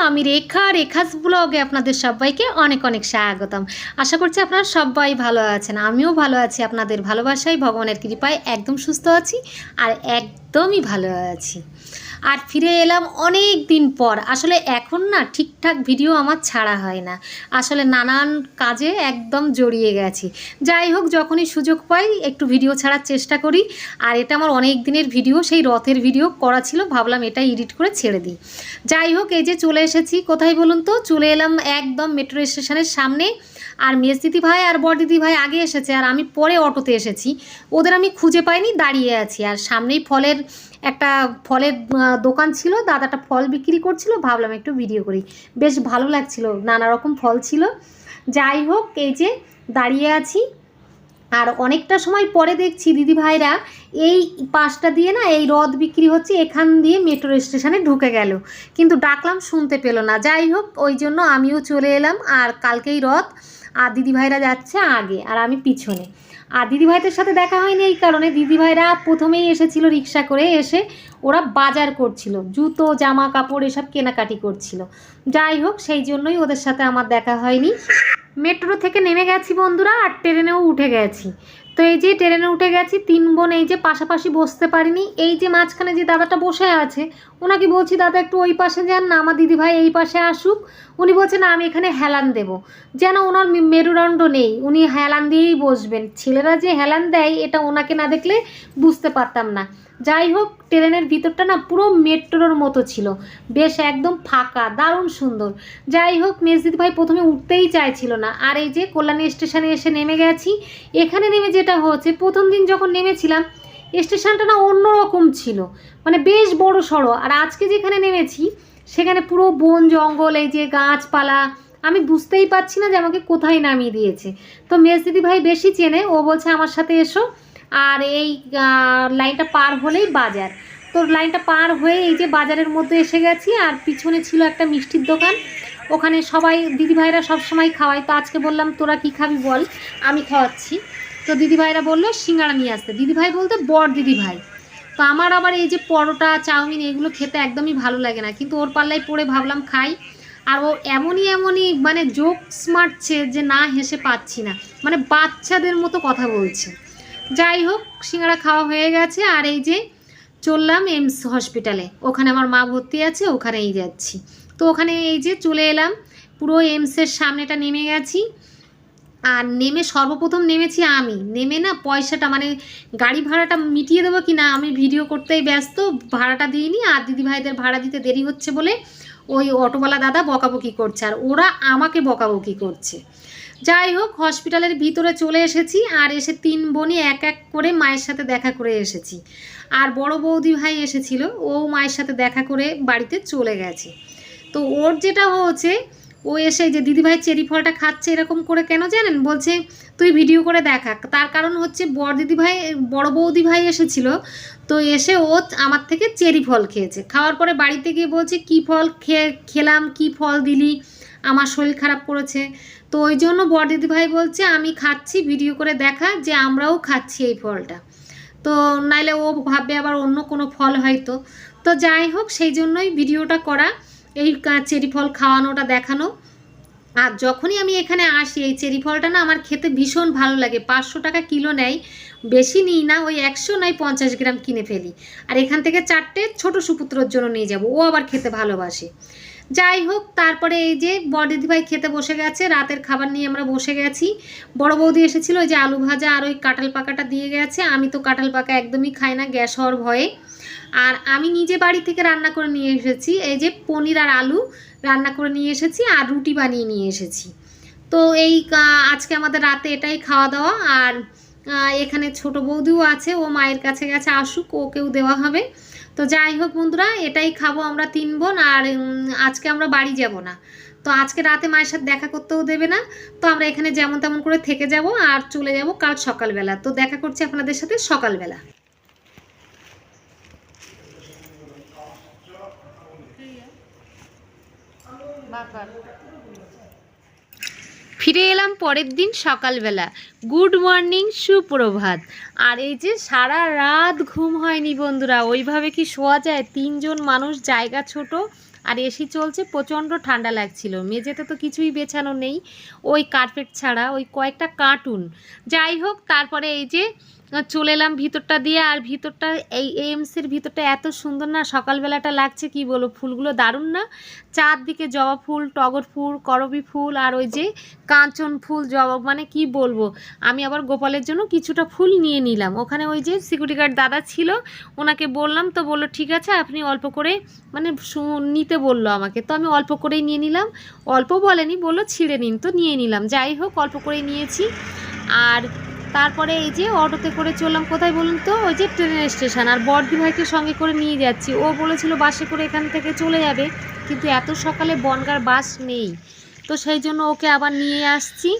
আমি রেখাস ব্লগে আপনাদের সবাইকে অনেক অনেক স্বাগতম। আশা করছি আপনারা সবাই ভালো আছেন, আমিও ভালো আছি। আপনাদের ভালোবাসায়, ভগবানের কৃপায় একদম সুস্থ আছি আর একদমই ভালো আছি। আর ফিরে এলাম অনেক দিন পর। আসলে এখন না ঠিকঠাক ভিডিও আমার ছাড়া হয় না, আসলে নানান কাজে একদম জড়িয়ে গেছি। যাই হোক, যখনই সুযোগ পাই একটু ভিডিও ছাড়ার চেষ্টা করি। আর এটা আমার অনেক দিনের ভিডিও, সেই রথের ভিডিও করা ছিল, ভাবলাম এটা এডিট করে ছেড়ে দিই। যাই হোক, এই যে চলে এসেছি, কোথায় বলুন তো? চলে এলাম একদম মেট্রো স্টেশনের সামনে। আর মেজ দিদি ভাই আর বড় দিদি ভাই আগে এসেছে আর আমি পরে অটোতে এসেছি। ওদের আমি খুঁজে পাইনি, দাঁড়িয়ে আছি। আর সামনেই একটা ফলের দোকান ছিল, দাদাটা ফল বিক্রি করছিল, ভাবলাম একটু ভিডিও করি। বেশ ভালো লাগছিল, নানা রকম ফল ছিল। যাই হোক, এই যে দাঁড়িয়ে আছি। আর অনেকটা সময় পরে দেখছি দিদি ভাইরা এই পাশটা দিয়ে না, এই রথ বিক্রি হচ্ছে, এখান দিয়ে মেট্রো স্টেশনে ঢুকে গেল, কিন্তু ডাকলাম শুনতে পেল না। যাই হোক, ওই জন্য আমিও চলে এলাম। আর কালকেই রথ, আর দিদি ভাইরা যাচ্ছে আগে আর আমি পিছনে। আর দিদিভাইদের সাথে দেখা হয়নি এই কারণে, দিদিভাইরা প্রথমেই এসেছিল রিক্সা করে, এসে ওরা বাজার করছিল, জুতো জামা কাপড় এসব কেনাকাটি করছিল। যাই হোক, সেই জন্যই ওদের সাথে আমার দেখা হয়নি। মেট্রো থেকে নেমে গেছি বন্ধুরা, আর ট্রেনেও উঠে গেছি। তো এই যে ট্রেনে উঠে গেছি, তিন বোন এই যে পাশাপাশি বসতে পারিনি। এই যে মাঝখানে যে দাদাটা বসে আছে, ওনাকে বলছি দাদা একটু ওই পাশে যান না, আমার দিদিভাই এই পাশে আসুক। উনি বলছেন না, আমি এখানে হেলান দেব, যেন ওনার মেরুদণ্ড নেই, উনি হেলান দিয়েই বসবেন। ছেলেরা যে হেলান দেয় এটা ওনাকে না দেখলে বুঝতে পারতাম না। যাই হোক, ট্রেনের ভিতরটা না পুরো মেট্রোর মতো ছিল, বেশ একদম ফাঁকা, দারুণ সুন্দর। যাই হোক, মেজদিদ ভাই প্রথমে উঠতেই চাইছিল না। আর এই যে কল্যাণী স্টেশনে এসে নেমে গেছি। এখানে নেমে যেটা হচ্ছে, প্রথম দিন যখন নেমেছিলাম স্টেশনটা না অন্যরকম ছিল, মানে বেশ বড় সড়ো। আর আজকে যেখানে নেমেছি সেখানে পুরো বন জঙ্গল, এই যে গাছপালা, আমি বুঝতেই পারছি না যে আমাকে কোথায় নামিয়ে দিয়েছে। তো মেজদিদি ভাই বেশি চেনে, ও বলছে আমার সাথে এসো। আর এই লাইনটা পার হলেই বাজার। তো লাইনটা পার হয়ে এই যে বাজারের মধ্যে এসে গেছি। আর পিছনে ছিল একটা মিষ্টির দোকান, ওখানে সবাই দিদিভাইরা সবসময় খাওয়ায়। তো আজকে বললাম তোরা কি খাবি বল, আমি খাওয়াচ্ছি। তো দিদিভাইরা বললো সিঙ্গাড়া নিয়ে আসতে, দিদিভাই বলতে বড় দিদিভাই। তো আমার আবার এই যে পরোটা চাউমিন এগুলো খেতে একদমই ভালো লাগে না, কিন্তু ওর পাল্লায় পড়ে ভাবলাম খাই। আর ও এমনই মানে জোকস মারছে যে না হেসে পাচ্ছি না, মানে বাচ্চাদের মতো কথা বলছে। যাই হোক, সিঙ্গাড়া খাওয়া হয়ে গেছে। আর এই যে চললাম এমস হসপিটালে, ওখানে আমার মা ভর্তি আছে, ওখানেই যাচ্ছি। তো ওখানে এই যে চলে এলাম, পুরো এমসের সামনেটা নেমে গেছি। আর নেমে সর্বপ্রথম নেমেছি আমি, নেমে না পয়সাটা মানে গাড়ি ভাড়াটা মিটিয়ে দেবো কি না, আমি ভিডিও করতেই ব্যস্ত, ভাড়াটা দিইনি। আর দিদিভাইদের ভাড়া দিতে দেরি হচ্ছে বলে ওই অটোওয়ালা দাদা বকাবকি করছে, আর ওরা আমাকে বকাবকি করছে। যাই হোক, হসপিটালের ভিতরে চলে এসেছি। আর এসে তিন বোনই এক এক করে মায়ের সাথে দেখা করে এসেছি। আর বড় বৌদি ভাই এসেছিল, ও মায়ের সাথে দেখা করে বাড়িতে চলে গেছে। তো ওর যেটা হচ্ছে, ও এসে যে দিদিভাই চেরি ফলটা খাচ্ছে এরকম করে কেন জানেন, বলছে তুই ভিডিও করে দেখা। তার কারণ হচ্ছে বড় বৌদি ভাই এসেছিল, তো এসে ও আমার থেকে চেরি ফল খেয়েছে। খাওয়ার পরে বাড়িতে গিয়ে বলছে কি ফল খেলাম, কি ফল দিলি, আমার শরীর খারাপ করেছে। তো ওই জন্য বড় দিদি ভাই বলছে আমি খাচ্ছি, ভিডিও করে দেখা যে আমরাও খাচ্ছি এই ফলটা। তো নাইলে ও ভাববে আবার অন্য কোনো ফল হয়তো। তো যাই হোক, সেই জন্যই ভিডিওটা করা, এই চেরি ফল খাওয়ানোটা দেখানো। আর যখনই আমি এখানে আসি, এই চেরি ফলটা না আমার খেতে ভীষণ ভালো লাগে। 500 টাকা কিলো নেয়, বেশি নিই না, ওই 100 নয় 50 গ্রাম কিনে ফেলি। আর এখান থেকে 4টে ছোটো সুপুত্রর জন্য নিয়ে যাব, ও আবার খেতে ভালোবাসে। যাই হোক, তারপরে এই যে বড় দিদিভাই খেতে বসে গেছে, রাতের খাবার নিয়ে আমরা বসে গেছি। বড় বৌদি এসেছিলো, ওই যে আলু ভাজা আর ওই কাঁঠাল পাকাটা দিয়ে গেছে। আমি তো কাঁঠাল পাকা একদমই খাই না, গ্যাস হওয়ার ভয়ে। আর আমি নিজে বাড়ি থেকে রান্না করে নিয়ে এসেছি, এই যে পনির আর আলু রান্না করে নিয়ে এসেছি, আর রুটি বানিয়ে নিয়ে এসেছি। তো এই আজকে আমাদের রাতে এটাই খাওয়া দাওয়া। আর এখানে ছোট বৌদিও আছে, ও মায়ের কাছে গেছে, আসুক ওকেও দেওয়া হবে। তো যাই হোক বন্ধুরা, এটাই খাবো আমরা তিন বোন। আর আজকে আমরা বাড়ি যাব না, তো আজকে রাতে মায়ের সাথে দেখা করতেও দেবে না। তো আমরা এখানে যেমন তেমন করে থেকে যাব আর চলে যাব কাল সকালবেলা। তো দেখা করছি আপনাদের সাথে সকালবেলা। ফিরে এলাম পরের দিন সকালবেলা। গুড মর্নিং, সুপ্রভাত। আর এই যে সারা রাত ঘুম হয়নি বন্ধুরা, ওইভাবে কি শোয়া যায়? 3জন মানুষ, জায়গা ছোট, আর এসি চলছে, প্রচণ্ড ঠান্ডা লাগছিল। মেঝেতে তো কিছুই বেছানো নেই, ওই কার্পেট ছাড়া ওই কয়েকটা কার্টুন। যাই হোক, তারপরে এই যে চলে এলাম ভিতরটা দিয়ে। আর ভিতরটা এই এএমসির ভিতরটা এত সুন্দর না, সকালবেলাটা লাগছে কি বলবো, ফুলগুলো দারুণ না, চারদিকে জবা ফুল, টগর ফুল, করবী ফুল, আর ওই যে কাঞ্চন ফুল, জবা, মানে কি বলবো। আমি আবার গোপালের জন্য কিছুটা ফুল নিয়ে নিলাম। ওখানে ওই যে সিকিউরিটি গার্ড দাদা ছিল, ওনাকে বললাম, তো বললো ঠিক আছে আপনি অল্প করে, মানে নিতে বললো আমাকে, তো আমি অল্প করেই নিয়ে নিলাম। অল্প বলেনি, বললো ছিঁড়ে নিন, তো নিয়ে নিলাম। যাই হোক, অল্প করেই নিয়েছি। আর তারপরে এই যে অটোতে করে চললাম কোথায় বলুন তো, ওই যে ট্রেনের স্টেশন। আর বড়দি ভাইকে সঙ্গে করে নিয়ে যাচ্ছি, ও বলেছিল বাসে করে এখান থেকে চলে যাবে, কিন্তু এত সকালে বনগাঁর বাস নেই, তো সেই জন্য ওকে আবার নিয়ে আসছি।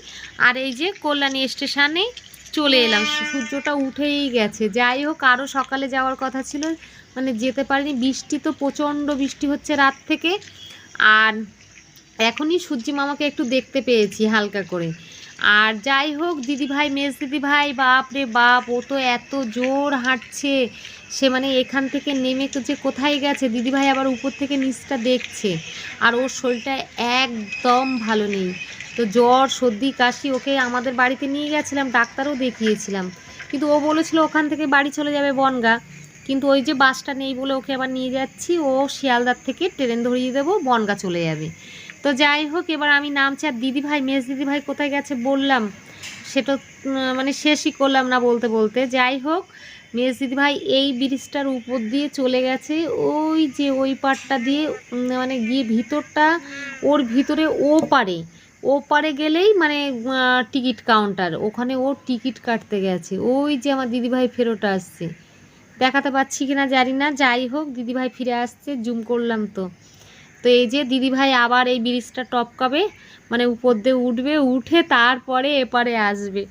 আর এই যে কল্যাণী স্টেশনে চলে এলাম, সূর্যটা উঠেই গেছে। যাই হোক, আরও সকালে যাওয়ার কথা ছিল, মানে যেতে পারিনি, বৃষ্টি তো প্রচণ্ড বৃষ্টি হচ্ছে রাত থেকে। আর এখনই সূর্যি মামাকে একটু দেখতে পেয়েছি হালকা করে। আর যাই হোক, দিদিভাই, মেজ দিদিভাই, বাপ রে বাপ, ও তো এত জোর হাঁটছে, সে মানে এখান থেকে নেমে যে কোথায় গেছে। দিদিভাই আবার উপর থেকে নিচটা দেখছে, আর ওর শরীরটা একদম ভালো নেই, তো জ্বর সর্দি কাশি। ওকে আমাদের বাড়িতে নিয়ে গেছিলাম, ডাক্তারও দেখিয়েছিলাম, কিন্তু ও বলেছিল ওখান থেকে বাড়ি চলে যাবে বনগাঁ, কিন্তু ওই যে বাসটা নেই বলে ওকে আবার নিয়ে যাচ্ছি। ও শিয়ালদার থেকে ট্রেন ধরিয়ে দেবো, বনগাঁ চলে যাবে। তো যাই হোক, এবার আমি নামছি। আর দিদিভাই, মেজ দিদিভাই কোথায় গেছে বললাম, সেটা মানে শেষই করলাম না বলতে বলতে। যাই হোক, মেজ দিদিভাই এই ব্রিজটার উপর দিয়ে চলে গেছে, ওই যে ওই পাড়টা দিয়ে, মানে গিয়ে ভিতরটা, ওর ভিতরে ও পারে গেলেই মানে টিকিট কাউন্টার, ওখানে ও টিকিট কাটতে গেছে। ওই যে আমার দিদিভাই ফেরত আসছে, দেখাতে পাচ্ছি কিনা জানি না। যাই হোক, দিদিভাই ফিরে আসছে, জুম করলাম তো। তো এই যে দিদিভাই আবার এই ব্রিজটা টপকাবে, মানে উপর দিয়ে উঠবে, উঠে তারপরে এপারে আসবে।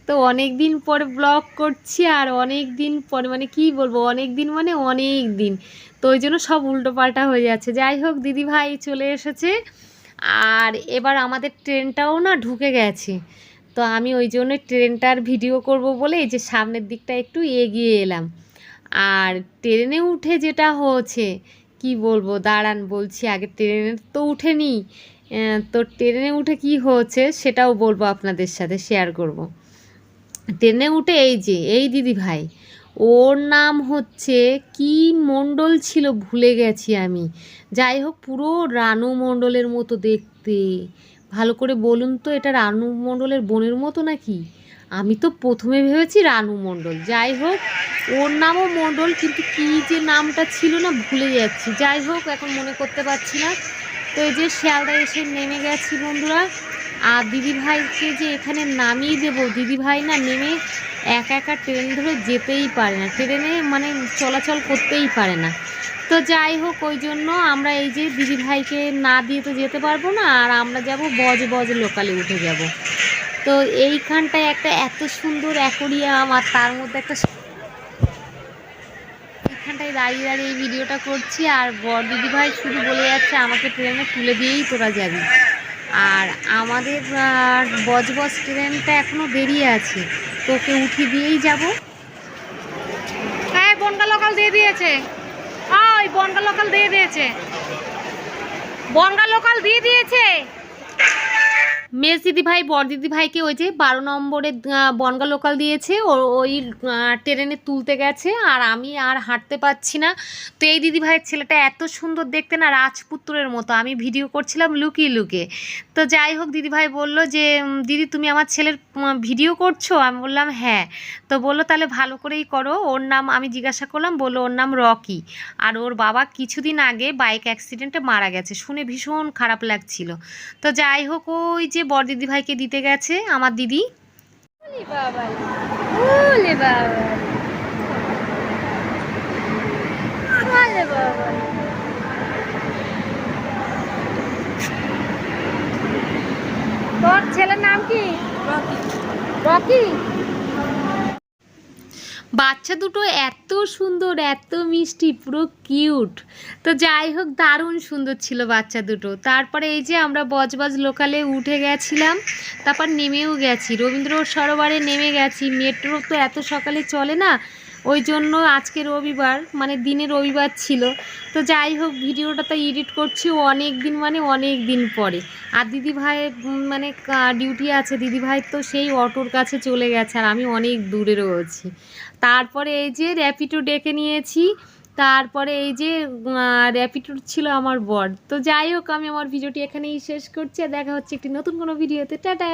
তো অনেক দিন পরে ব্লগ করছি, আর অনেক দিন পরে, মানে কি বলবো, অনেক দিন মানে অনেক দিন, তো ওই জন্য সব উল্টোপাল্টা হয়ে যাচ্ছে। যাই হোক, দিদিভাই চলে এসেছে, আর এবার আমাদের ট্রেনটাও না ঢুকে গেছে। তো আমি ওই জন্য ট্রেনটার ভিডিও করব বলে এই যে সামনের দিকটা একটু এগিয়ে এলাম। আর ট্রেনে উঠে যেটা হয়েছে কি বলবো, দাঁড়ান বলছি, আগে ট্রেনে তো উঠেনি, তো ট্রেনে উঠে কি হয়েছে সেটাও বলবো, আপনাদের সাথে শেয়ার করব। ট্রেনে উঠে এই যে এই দিদি ভাই, ওর নাম হচ্ছে কি মণ্ডল ছিল, ভুলে গেছি আমি। যাই হোক, পুরো রানু মণ্ডলের মতো দেখতে। ভালো করে বলুন তো, এটা রানু মণ্ডলের বোনের মতো নাকি? আমি তো প্রথমে ভেবেছি রানু মণ্ডল। যাই হোক, ওর নামও মণ্ডল, কিন্তু কী যে নামটা ছিল না, ভুলে যাচ্ছি। যাই হোক, এখন মনে করতে পারছি না। তো এই যে শিয়ালদা এসে নেমে গেছি বন্ধুরা। আর দিদিভাইকে যে এখানে নামিয়ে দেবো, দিদিভাই না নেমে একা একা ট্রেন ধরে যেতেই পারে না, ট্রেনে মানে চলাচল করতেই পারে না। তো যাই হোক, ওই জন্য আমরা এই যে দিদিভাইকে না দিয়ে তো যেতে পারবো না, আর আমরা যাব বজ লোকালে উঠে যাব। তো এইখানটায় একটা এত সুন্দর অ্যাকোরিয়াম, আর তার মধ্যে একটা, এইখানটায় দাঁড়িয়ে দাঁড়িয়ে এই ভিডিওটা করছি। আর বর দিদিভাই শুধু বলে যাচ্ছে আমাকে ট্রেনে তুলে দিয়েই তোরা যাবি। আর আমাদের বজ ট্রেনটা এখনও বেরিয়ে আছে, তো ওকে উঠিয়ে দিয়েই যাব। হ্যাঁ, বনগাঁ লোকাল দিয়ে দিয়েছে, ওই বনগাঁ লোকাল দিয়ে দিয়েছে, বনগাঁ লোকাল দিয়ে দিয়েছে। মেজ দিদিভাই বর দিদিভাইকে ওই যে 12 নম্বরে বনগাঁ লোকাল দিয়েছে, ওই ট্রেনে তুলতে গেছে। আর আমি আর হাঁটতে পারছি না। তো এই দিদিভাইয়ের ছেলেটা এত সুন্দর দেখতে না, রাজপুত্রের মতো। আমি ভিডিও করছিলাম লুকিয়ে লুকিয়ে। তো যাই হোক, দিদিভাই বলল যে দিদি তুমি আমার ছেলের ভিডিও করছো? আমি বললাম হ্যাঁ। তো বললো তাহলে ভালো করেই করো। ওর নাম আমি জিজ্ঞাসা করলাম, বললো ওর নাম রকি, আর ওর বাবা কিছুদিন আগে বাইক অ্যাক্সিডেন্টে মারা গেছে। শুনে ভীষণ খারাপ লাগছিল। তো যাই হোক, ওই যে বর দিদিভাইকে দিতে গেছে আমার দিদি। তোর ছেলের নাম কি? রকি। বাচ্চা দুটো এত সুন্দর, এত মিষ্টি, পুরো কিউট। তো যাই হোক, দারুণ সুন্দর ছিল বাচ্চা দুটো। তারপরে এই যে আমরা বজবজ লোকালে উঠে গেছিলাম, তারপর নেমেও গেছি, রবীন্দ্র সরোবরে নেমে গেছি। মেট্রো তো এত সকালে চলে না, ওই জন্য আজকে রবিবার, মানে দিনে রবিবার ছিল। তো যাই হোক, ভিডিওটা তো এডিট করছি অনেক দিন, মানে অনেক দিন পরে। আর দিদিভাইয়ের মানে ডিউটি আছে, দিদিভাই তো সেই অটোর কাছে চলে গেছে, আর আমি অনেক দূরে রয়েছি। তারপরে এই যে র্যাপিডো ডেকে নিয়েছি, তারপরে এই যে র্যাপিডো ছিল আমার বর। তো যাই হোক, আমি আমার ভিডিওটি এখানেই শেষ করছি, আর দেখা হচ্ছে একটি নতুন কোনো ভিডিওতে। টাটা।